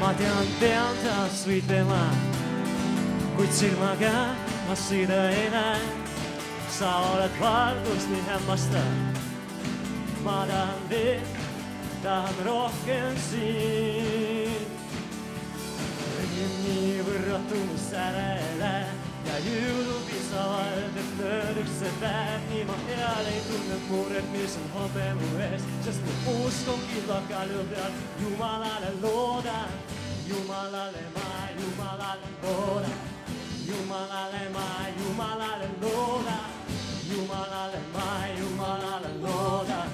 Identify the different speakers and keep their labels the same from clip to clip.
Speaker 1: Ma tean taas võid tema, kuid silmaga ma seda ei näe. Sa oled valgus nii hämmastav. Ma tahan veel, tahan rohkem siin. Tegin nii võrratunu särele ja jõudu piisavalt, et mööduks see päev. Nii ma heal ei tunne muret, mis on homme mu ees, sest mu usk on kilva kalju peal. Jumalale loodan, Jumalale ma, Jumalale loodan. Jumalale ma, Jumalale loodan. Jumalale ma, Jumalale loodan.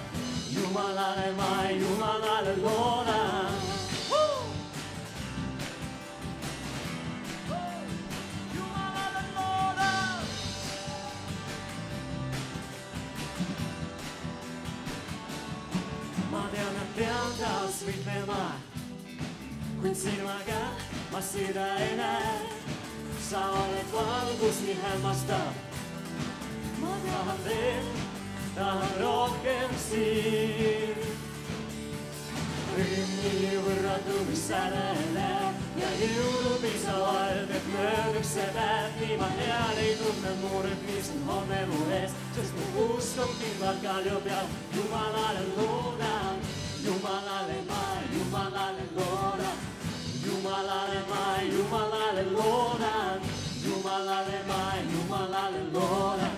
Speaker 1: Jumalale ma, Jumalale loodan. Jumalale loodan. Ma tean taas võitlema, kuid silmaga ma seda ei näe. Sa oled valgus nii hämmastav. Ma tahan veel, tahan rohkem siin. Tegin nii võrratunu särele ja jõudu piisavalt, et mööduks see päev. Nii ma heal ei tunne muret, mis on homme mu ees, sest mu usk on kilval kalju peal. Jumalale loodan, Jumalale ma, Jumalale loodan. Jumalale ma, Jumalale loodan. Jumalale ma, Jumalale loodan.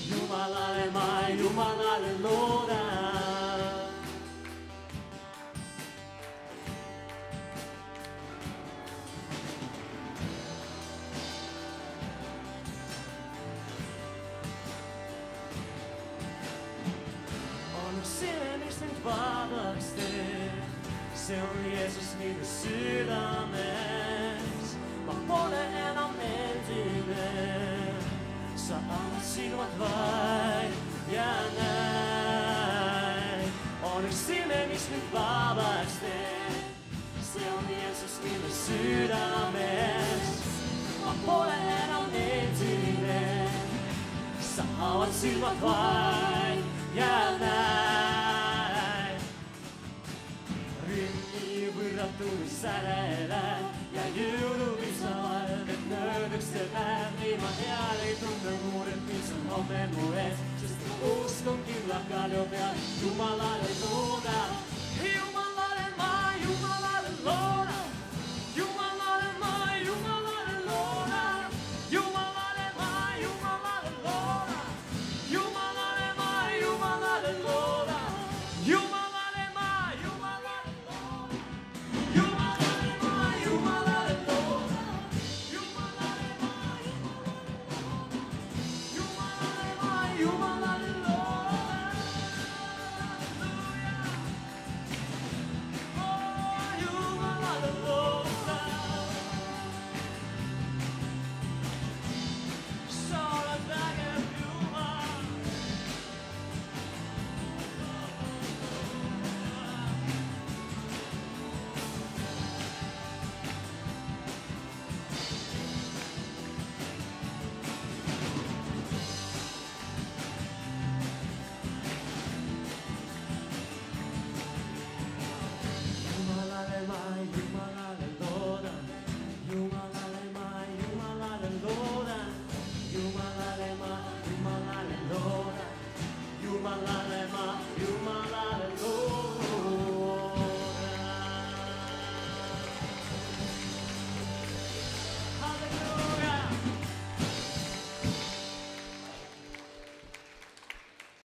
Speaker 1: Jumalale ma, Jumalale loodan. On see, mis mind vabaks teeb, see on Jeesus minu südames. Ma pole enam endine, sa avad silmad vaid ja näed. On üks ime, mis mind vabaks teeb, see on Jeesus minu südames. Ma pole enam endine, sa avad silmad vaid ja näed. Ringi võrratunu särele ja jõudu piisavalt, et mööduks see päev. Nii ma heal ei tunne muret, mis on homme mu ees, sest mu usk on kilva kalju peal. Jumalale loodan, Jumalale ma, Jumalale loodan. Jumalale ma, Jumalale loodan. Jumalale ma, Jumalale loodan. Jumalale ma, Jumalale loodan. Jumalale ma, Jumalale loodan. Jumalale ma, Jumalale loodan. Jumalale ma, Jumalale loodan. Jumalale loodan. Sa oled vägev Jumal. Jumalale ma, Jumalale loodan. Jumalale ma, Jumalale loodan. Jumalale ma, Jumalale loodan. Jumalale ma,